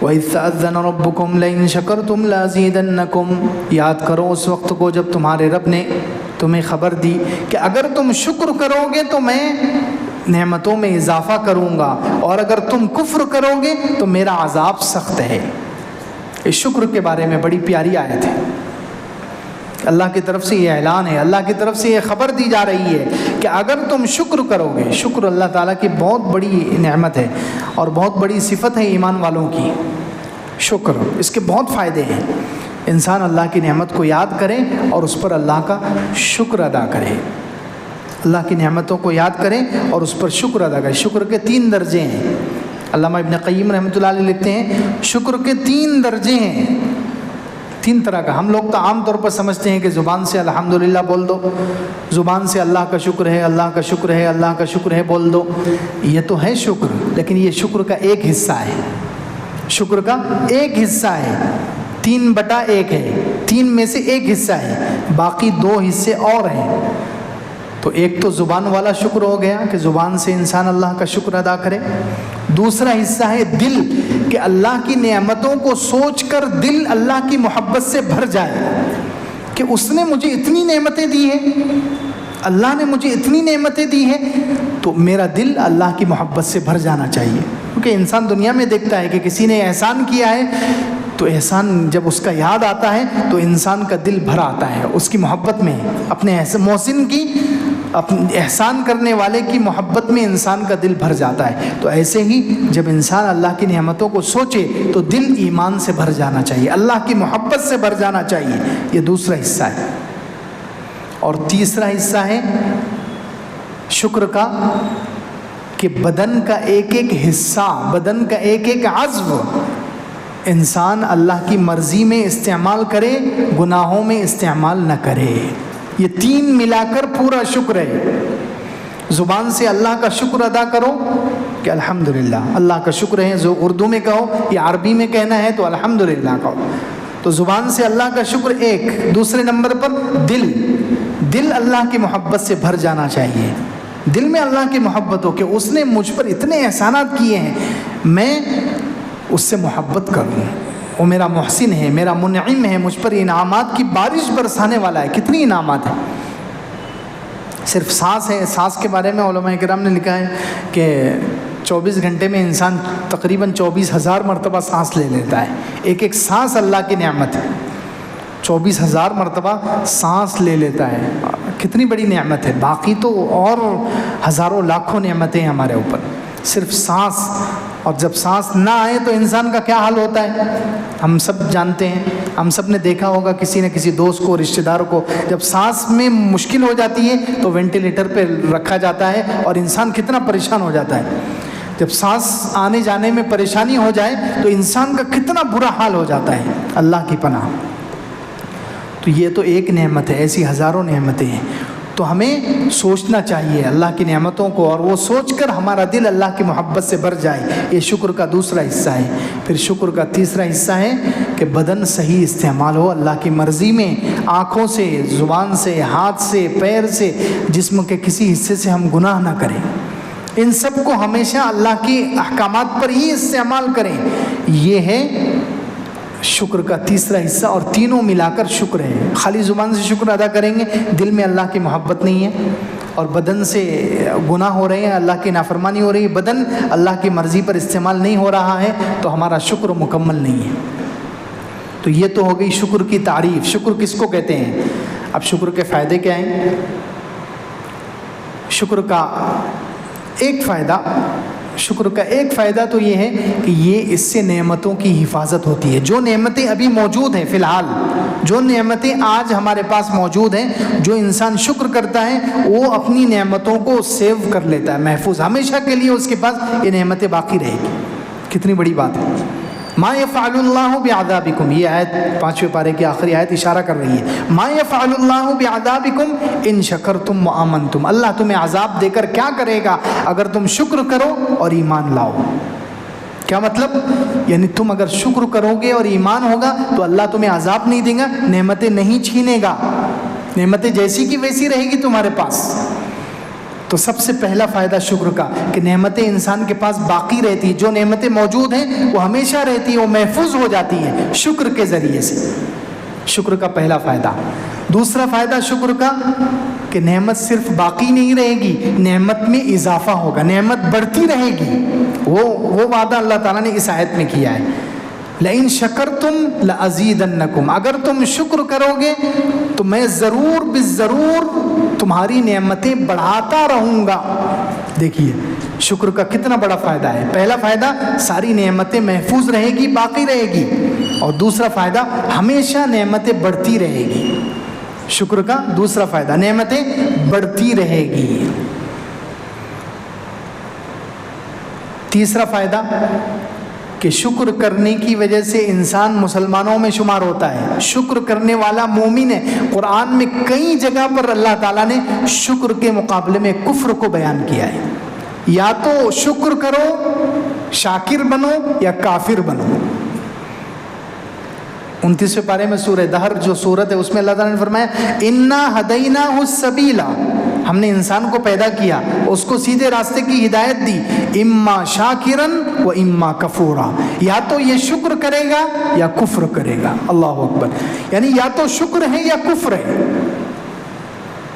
وَإِذْ تَأَذَّنَ رَبُّكُمْ لَئِن شَكَرْتُمْ لَأَزِيدَنَّكُمْ، یاد کرو اس وقت کو جب تمہارے رب نے تمہیں خبر دی کہ اگر تم شکر کرو گے تو میں نعمتوں میں اضافہ کروں گا، اور اگر تم کفر کرو گے تو میرا عذاب سخت ہے۔ اس شکر کے بارے میں بڑی پیاری آیت ہے۔ اللہ کی طرف سے یہ اعلان ہے، اللہ کی طرف سے یہ خبر دی جا رہی ہے کہ اگر تم شکر کرو گے، شکر اللہ تعالیٰ کی بہت بڑی نعمت ہے اور بہت بڑی صفت ہے ایمان والوں کی، شکر، اس کے بہت فائدے ہیں۔ انسان اللہ کی نعمت کو یاد کرے اور اس پر اللہ کا شکر ادا کرے، اللہ کی نعمتوں کو یاد کریں اور اس پر شکر ادا کریں۔ شکر کے 3 درجے ہیں۔ علامہ ابن قیم رحمۃ اللہ علیہ لکھتے ہیں شکر کے 3 درجے ہیں، 3 طرح کا۔ ہم لوگ تو عام طور پر سمجھتے ہیں کہ زبان سے الحمدللہ بول دو، زبان سے اللہ کا شکر ہے، اللہ کا شکر ہے، اللہ کا شکر ہے بول دو، یہ تو ہے شکر، لیکن یہ شکر کا ایک حصہ ہے، شکر کا ایک حصہ ہے، 3/1 ہے، 3 میں سے ایک حصہ ہے، باقی 2 حصے اور ہیں۔ تو ایک تو زبان والا شکر ہو گیا کہ زبان سے انسان اللہ کا شکر ادا کرے، دوسرا حصہ ہے دل، کہ اللہ کی نعمتوں کو سوچ کر دل اللہ کی محبت سے بھر جائے کہ اس نے مجھے اتنی نعمتیں دی ہیں، اللہ نے مجھے اتنی نعمتیں دی ہیں، تو میرا دل اللہ کی محبت سے بھر جانا چاہیے۔ کیونکہ انسان دنیا میں دیکھتا ہے کہ کسی نے احسان کیا ہے تو احسان جب اس کا یاد آتا ہے تو انسان کا دل بھر آتا ہے اس کی محبت میں، اپنے محسن کی، اپنے احسان کرنے والے کی محبت میں انسان کا دل بھر جاتا ہے۔ تو ایسے ہی جب انسان اللہ کی نعمتوں کو سوچے تو دل ایمان سے بھر جانا چاہیے، اللہ کی محبت سے بھر جانا چاہیے، یہ دوسرا حصہ ہے۔ اور تیسرا حصہ ہے شکر کا کہ بدن کا ایک ایک حصہ، بدن کا ایک ایک عضو انسان اللہ کی مرضی میں استعمال کرے، گناہوں میں استعمال نہ کرے۔ یہ 3 ملا کر پورا شکر ہے۔ زبان سے اللہ کا شکر ادا کرو کہ الحمدللہ، اللہ کا شکر ہے، جو اردو میں کہو یا عربی میں کہنا ہے تو الحمدللہ کہو۔ تو زبان سے اللہ کا شکر ایک، دوسرے نمبر پر دل اللہ کی محبت سے بھر جانا چاہیے، دل میں اللہ کی محبت ہو کہ اس نے مجھ پر اتنے احسانات کیے ہیں، میں اس سے محبت کروں، وہ میرا محسن ہے، میرا منعم ہے، مجھ پر انعامات کی بارش برسانے والا ہے۔ کتنی انعامات ہیں، صرف سانس ہے، سانس کے بارے میں علماء کرام نے لکھا ہے کہ 24 گھنٹے میں انسان تقریباً 24,000 مرتبہ سانس لے لیتا ہے، ایک ایک سانس اللہ کی نعمت ہے، 24,000 مرتبہ سانس لے لیتا ہے، کتنی بڑی نعمت ہے۔ باقی تو اور ہزاروں لاکھوں نعمتیں ہیں ہمارے اوپر، صرف سانس، اور جب سانس نہ آئے تو انسان کا کیا حال ہوتا ہے ہم سب جانتے ہیں، ہم سب نے دیکھا ہوگا کسی نہ کسی دوست کو، رشتہ دار کو، جب سانس میں مشکل ہو جاتی ہے تو وینٹیلیٹر پہ رکھا جاتا ہے اور انسان کتنا پریشان ہو جاتا ہے، جب سانس آنے جانے میں پریشانی ہو جائے تو انسان کا کتنا برا حال ہو جاتا ہے، اللہ کی پناہ۔ تو یہ تو ایک نعمت ہے، ایسی ہزاروں نعمتیں ہیں۔ تو ہمیں سوچنا چاہیے اللہ کی نعمتوں کو، اور وہ سوچ کر ہمارا دل اللہ کی محبت سے بھر جائے، یہ شکر کا دوسرا حصہ ہے۔ پھر شکر کا تیسرا حصہ ہے کہ بدن صحیح استعمال ہو اللہ کی مرضی میں، آنکھوں سے، زبان سے، ہاتھ سے، پیر سے، جسم کے کسی حصے سے ہم گناہ نہ کریں، ان سب کو ہمیشہ اللہ کی احکامات پر ہی استعمال کریں۔ یہ ہے شکر کا تیسرا حصہ، اور تینوں ملا کر شکر ہے۔ خالی زبان سے شکر ادا کریں گے، دل میں اللہ کی محبت نہیں ہے، اور بدن سے گناہ ہو رہے ہیں، اللہ کی نافرمانی ہو رہی ہے، بدن اللہ کی مرضی پر استعمال نہیں ہو رہا ہے، تو ہمارا شکر مکمل نہیں ہے۔ تو یہ تو ہو گئی شکر کی تعریف۔ شکر کس کو کہتے ہیں؟ اب شکر کے فائدے کیا ہیں؟ شکر کا ایک فائدہ تو یہ ہے کہ یہ اس سے نعمتوں کی حفاظت ہوتی ہے۔ جو نعمتیں ابھی موجود ہیں، فی الحال جو نعمتیں آج ہمارے پاس موجود ہیں، جو انسان شکر کرتا ہے وہ اپنی نعمتوں کو سیو کر لیتا ہے، محفوظ، ہمیشہ کے لیے اس کے پاس یہ نعمتیں باقی رہے گی۔ کتنی بڑی بات ہے۔ ما یفعل اللہ بعذابکم، یہ آیت 5ویں پارے کی آخری آیت اشارہ کر رہی ہے۔ ما یفعل اللہ بعذابکم ان شکرتم وآمنتم، اللہ تمہیں عذاب دے کر کیا کرے گا اگر تم شکر کرو اور ایمان لاؤ۔ کیا مطلب؟ یعنی تم اگر شکر کرو گے اور ایمان ہوگا تو اللہ تمہیں عذاب نہیں دے گا، نعمتیں نہیں چھینے گا، نعمتیں جیسی کی ویسی رہے گی تمہارے پاس۔ تو سب سے پہلا فائدہ شکر کا کہ نعمتیں انسان کے پاس باقی رہتی، جو نعمتیں موجود ہیں وہ ہمیشہ رہتی ہیں، وہ محفوظ ہو جاتی ہیں شکر کے ذریعے سے۔ شکر کا پہلا فائدہ۔ دوسرا فائدہ شکر کا کہ نعمت صرف باقی نہیں رہے گی، نعمت میں اضافہ ہوگا، نعمت بڑھتی رہے گی۔ وہ وعدہ اللہ تعالیٰ نے اس آیت میں کیا ہے، لئن شکرتم لازیدنکم، اگر تم شکر کرو گے تو میں ضرور بالضرور تمہاری نعمتیں بڑھاتا رہوں گا۔ دیکھیے شکر کا کتنا بڑا فائدہ ہے۔ پہلا فائدہ ساری نعمتیں محفوظ رہے گی، باقی رہے گی، اور دوسرا فائدہ ہمیشہ نعمتیں بڑھتی رہے گی۔ شکر کا دوسرا فائدہ نعمتیں بڑھتی رہے گی۔ تیسرا فائدہ کہ شکر کرنے کی وجہ سے انسان مسلمانوں میں شمار ہوتا ہے، شکر کرنے والا مومن ہے۔ قرآن میں کئی جگہ پر اللہ تعالیٰ نے شکر کے مقابلے میں کفر کو بیان کیا ہے۔ یا تو شکر کرو، شاکر بنو، یا کافر بنو۔ 29ویں پارے میں سورہ دہر جو سورت ہے اس میں اللہ تعالیٰ نے فرمایا انا ہدیناہ السبیل، ہم نے انسان کو پیدا کیا، اس کو سیدھے راستے کی ہدایت دی، اما شاکرن و اما کفورا، یا تو یہ شکر کرے گا یا کفر کرے گا۔ اللہ اکبر، یعنی یا تو شکر ہے یا کفر ہے۔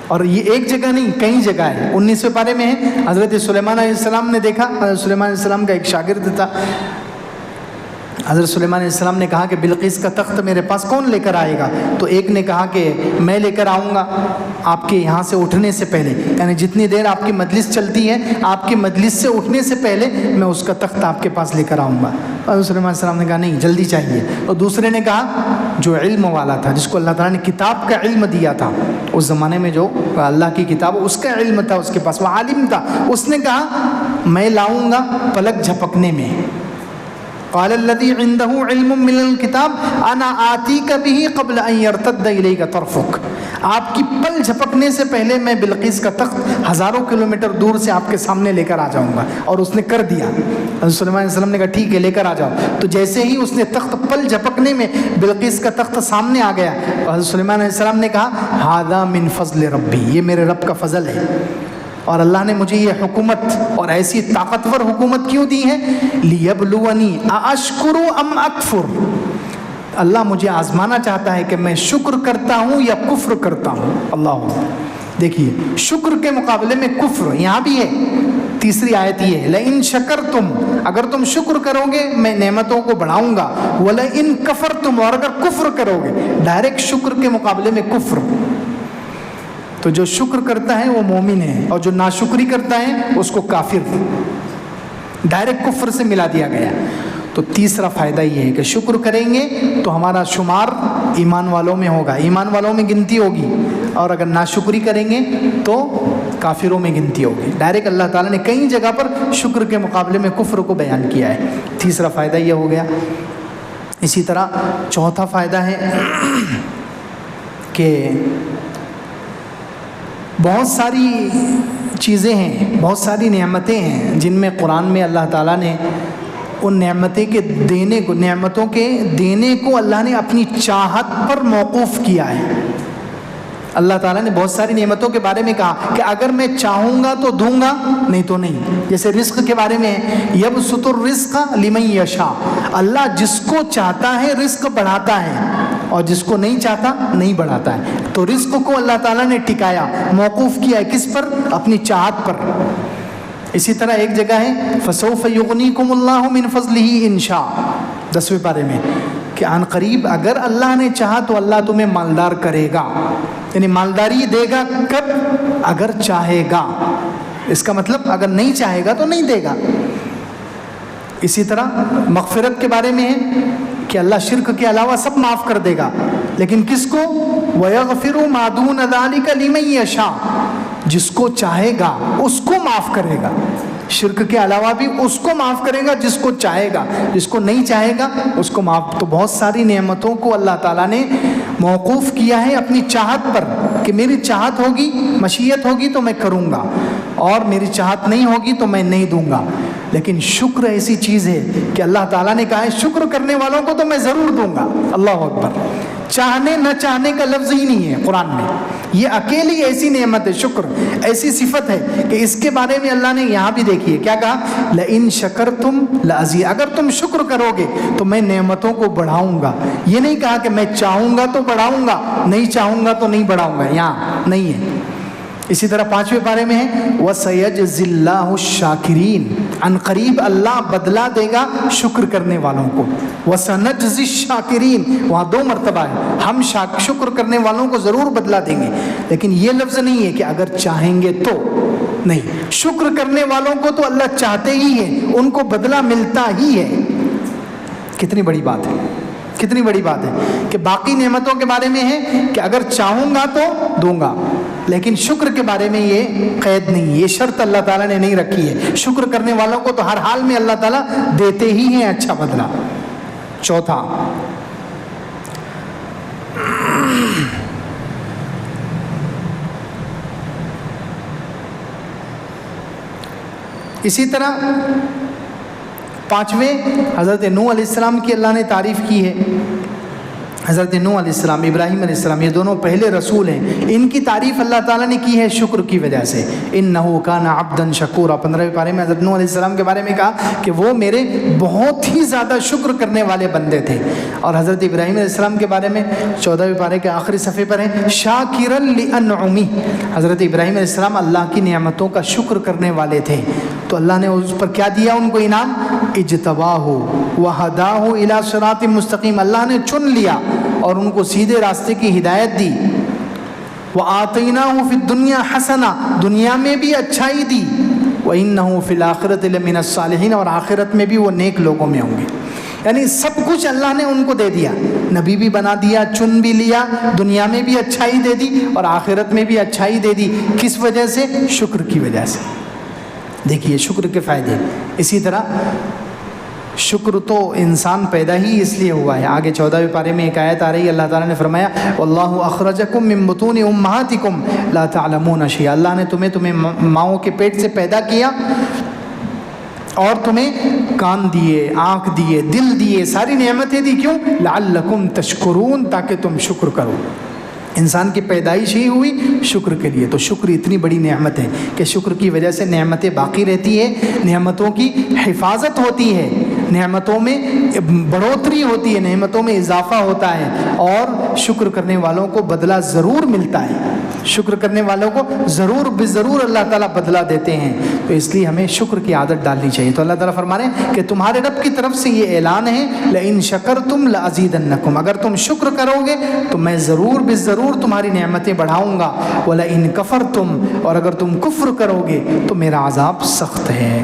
اور یہ ایک جگہ نہیں، کئی جگہ ہے۔ 19ویں پارے میں ہے، حضرت سلیمان علیہ السلام نے دیکھا، حضرت سلیمان علیہ السلام کا ایک شاگرد تھا، حضرت سلیمان علیہ السلام نے کہا کہ بلقیس کا تخت میرے پاس کون لے کر آئے گا؟ تو ایک نے کہا کہ میں لے کر آؤں گا آپ کے یہاں سے اٹھنے سے پہلے، یعنی جتنی دیر آپ کی مجلس چلتی ہے آپ کی مجلس سے اٹھنے سے پہلے میں اس کا تخت آپ کے پاس لے کر آؤں گا۔ حضرت سلیمان علیہ السلام نے کہا نہیں، جلدی چاہیے۔ اور دوسرے نے کہا جو علم والا تھا، جس کو اللہ تعالیٰ نے کتاب کا علم دیا تھا، اس زمانے میں جو اللہ کی کتاب اس کا علم تھا اس کے پاس، وہ عالم تھا، اس نے کہا میں لاؤں گا پلک جھپکنے میں۔ قال الذي عنده علم من الكتاب انا آتيك به قبل ان يرتد اليك طرفك، آپ کی پل جھپکنے سے پہلے میں بلقیس کا تخت ہزاروں کلومیٹر دور سے آپ کے سامنے لے کر آ جاؤں گا۔ اور اس نے کر دیا۔ حضرت سلیمان علیہ السلام نے کہا ٹھیک ہے لے کر آ جاؤ۔ تو جیسے ہی اس نے تخت پل جھپکنے میں بلقیس کا تخت سامنے آ گیا، حضرت سلیمان علیہ السلام نے کہا ھذا من فضل ربی، یہ میرے رب کا فضل ہے، اور اللہ نے مجھے یہ حکومت اور ایسی طاقتور حکومت کیوں دی ہے؟ لیبلونی ااشکر ام اکفر، اللہ مجھے آزمانا چاہتا ہے کہ میں شکر کرتا ہوں یا کفر کرتا ہوں۔ اللہ، دیکھیے شکر کے مقابلے میں کفر یہاں بھی ہے۔ تیسری آیت یہ ہے لئن شکرتم، اگر تم شکر کرو گے میں نعمتوں کو بڑھاؤں گا، ولئن کفرتم، اور اگر کفر کرو گے، ڈائریکٹ شکر کے مقابلے میں کفر۔ تو جو شکر کرتا ہے وہ مومن ہے، اور جو ناشکری کرتا ہے اس کو کافر، ڈائریکٹ کفر سے ملا دیا گیا۔ تو تیسرا فائدہ یہ ہے کہ شکر کریں گے تو ہمارا شمار ایمان والوں میں ہوگا، ایمان والوں میں گنتی ہوگی، اور اگر ناشکری کریں گے تو کافروں میں گنتی ہوگی۔ ڈائریکٹ اللہ تعالیٰ نے کئی جگہ پر شکر کے مقابلے میں کفر کو بیان کیا ہے۔ تیسرا فائدہ یہ ہو گیا۔ اسی طرح چوتھا فائدہ ہے کہ بہت ساری چیزیں ہیں، بہت ساری نعمتیں ہیں جن میں قرآن میں اللہ تعالیٰ نے ان نعمتوں کے دینے کو اللہ نے اپنی چاہت پر موقوف کیا ہے۔ اللہ تعالیٰ نے بہت ساری نعمتوں کے بارے میں کہا کہ اگر میں چاہوں گا تو دوں گا، نہیں تو نہیں۔ جیسے رزق کے بارے میں یبسط الرزق لمن یشاء، اللہ جس کو چاہتا ہے رزق بڑھاتا ہے، اور جس کو نہیں چاہتا نہیں بڑھاتا ہے۔ تو رزق کو اللہ تعالیٰ نے ٹکایا، موقوف کیا ہے کس پر؟ اپنی چاہت پر۔ اسی طرح ایک جگہ ہے فَسَوْفَ يُغْنِيكُمُ اللَّهُ مِنْ فَضْلِهِ إِنْ شَاءَ، 10ویں پارے میں، کہ عن قریب اگر اللہ نے چاہا تو اللہ تمہیں مالدار کرے گا، یعنی مالداری دے گا کب؟ اگر چاہے گا۔ اس کا مطلب اگر نہیں چاہے گا تو نہیں دے گا۔ اسی طرح مغفرت کے بارے میں ہے کہ اللہ شرک کے علاوہ سب معاف کر دے گا، لیکن کس کو؟ وَيَغْفِرُ مَا دُونَ ذَلِكَ لِمَن يَشَاءُ، جس کو چاہے گا اس کو معاف کرے گا۔ شرک کے علاوہ بھی اس کو معاف کرے گا جس کو چاہے گا، جس کو نہیں چاہے گا اس کو معاف۔ تو بہت ساری نعمتوں کو اللہ تعالیٰ نے موقوف کیا ہے اپنی چاہت پر، کہ میری چاہت ہوگی، مشیت ہوگی تو میں کروں گا، اور میری چاہت نہیں ہوگی تو میں نہیں دوں گا۔ لیکن شکر ایسی چیز ہے کہ اللہ تعالیٰ نے کہا ہے شکر کرنے والوں کو تو میں ضرور دوں گا۔ اللہ اکبر، چاہنے نہ چاہنے کا لفظ ہی نہیں ہے قرآن میں، یہ اکیلی ایسی نعمت ہے، شکر ایسی صفت ہے کہ اس کے بارے میں اللہ نے یہاں بھی دیکھیے کیا کہا، لئن شکرتم لازید، اگر تم شکر کرو گے تو میں نعمتوں کو بڑھاؤں گا۔ یہ نہیں کہا کہ میں چاہوں گا تو بڑھاؤں گا، نہیں چاہوں گا تو نہیں بڑھاؤں گا، یہاں نہیں ہے۔ اسی طرح 5ویں پارے میں ہے وَسَيَجْزِي اللَّهُ الشَّاكِرِينَ، ان قریب اللہ بدلہ دے گا شکر کرنے والوں کو۔ وَسَنَجْزِي الشَّاكِرِينَ، وہاں 2 مرتبہ ہے، ہم شکر کرنے والوں کو ضرور بدلہ دیں گے، لیکن یہ لفظ نہیں ہے کہ اگر چاہیں گے تو، نہیں، شکر کرنے والوں کو تو اللہ چاہتے ہی ہے، ان کو بدلہ ملتا ہی ہے۔ کتنی بڑی بات ہے، کتنی بڑی بات ہے کہ باقی نعمتوں کے بارے میں ہے کہ اگر چاہوں گا تو دوں گا، لیکن شکر کے بارے میں یہ قید نہیں، یہ شرط اللہ تعالیٰ نے نہیں رکھی ہے۔ شکر کرنے والوں کو تو ہر حال میں اللہ تعالیٰ دیتے ہی ہیں اچھا بدلہ۔ 4، اسی طرح 5ویں حضرت نوح علیہ السلام کی اللہ نے تعریف کی ہے۔ حضرت نوح علیہ السلام، ابراہیم علیہ السلام، یہ دونوں پہلے رسول ہیں، ان کی تعریف اللہ تعالیٰ نے کی ہے شکر کی وجہ سے۔ انہ کان عبدا شکورا، 15ویں پارے میں حضرت نوح علیہ السلام کے بارے میں کہا کہ وہ میرے بہت ہی زیادہ شکر کرنے والے بندے تھے۔ اور حضرت ابراہیم علیہ السلام کے بارے میں 14ویں پارے کے آخری صفحے پر ہے شاکرا لانعمہ، حضرت ابراہیم علیہ السلام اللہ کی نعمتوں کا شکر کرنے والے تھے، تو اللہ نے اس پر کیا دیا ان کو انعام، اجتباہ وہداہ الی صراط مستقیم، اللہ نے چن لیا اور ان کو سیدھے راستے کی ہدایت دی۔ وَآتَيْنَاهُ فِي الدُّنْيَا حَسَنَةً، دنیا میں بھی اچھائی دی، وَإِنَّهُ فِي الْآخِرَةِ لَمِنَ الصَّالِحِينَ، اور آخرت میں بھی وہ نیک لوگوں میں ہوں گے۔ یعنی سب کچھ اللہ نے ان کو دے دیا، نبی بھی بنا دیا، چن بھی لیا، دنیا میں بھی اچھائی دے دی اور آخرت میں بھی اچھائی دے دی۔ کس وجہ سے؟ شکر کی وجہ سے۔ دیکھیے شکر کے فائدے۔ اسی طرح شکر تو انسان پیدا ہی اس لیے ہوا ہے۔ آگے 14ویں پارے میں ایک آیت آ رہی ہے، اللہ تعالیٰ نے فرمایا واللہ اخرجکم من بطون امہاتکم لا تعلمون شیئا، اللہ نے تمہیں ماؤں کے پیٹ سے پیدا کیا اور تمہیں کان دیے، آنکھ دیے، دل دیے، ساری نعمتیں دی، کیوں؟ لعلکم تشکرون، تاکہ تم شکر کرو۔ انسان کی پیدائش ہی ہوئی شکر کے لیے، تو شکر اتنی بڑی نعمت ہے کہ شکر کی وجہ سے نعمتیں باقی رہتی ہے، نعمتوں کی حفاظت ہوتی ہے، نعمتوں میں بڑھوتری ہوتی ہے، نعمتوں میں اضافہ ہوتا ہے، اور شکر کرنے والوں کو بدلہ ضرور ملتا ہے، شکر کرنے والوں کو ضرور بضرور اللہ تعالیٰ بدلہ دیتے ہیں۔ تو اس لیے ہمیں شکر کی عادت ڈالنی چاہیے۔ تو اللہ تعالیٰ فرما رہے ہیں کہ تمہارے رب کی طرف سے یہ اعلان ہے لئن شکرتم لازیدنکم، اگر تم شکر کرو گے تو میں ضرور بضرور تمہاری نعمتیں بڑھاؤں گا، ولئن کفرتم، اور اگر تم کفر کرو گے تو میرا عذاب سخت ہے۔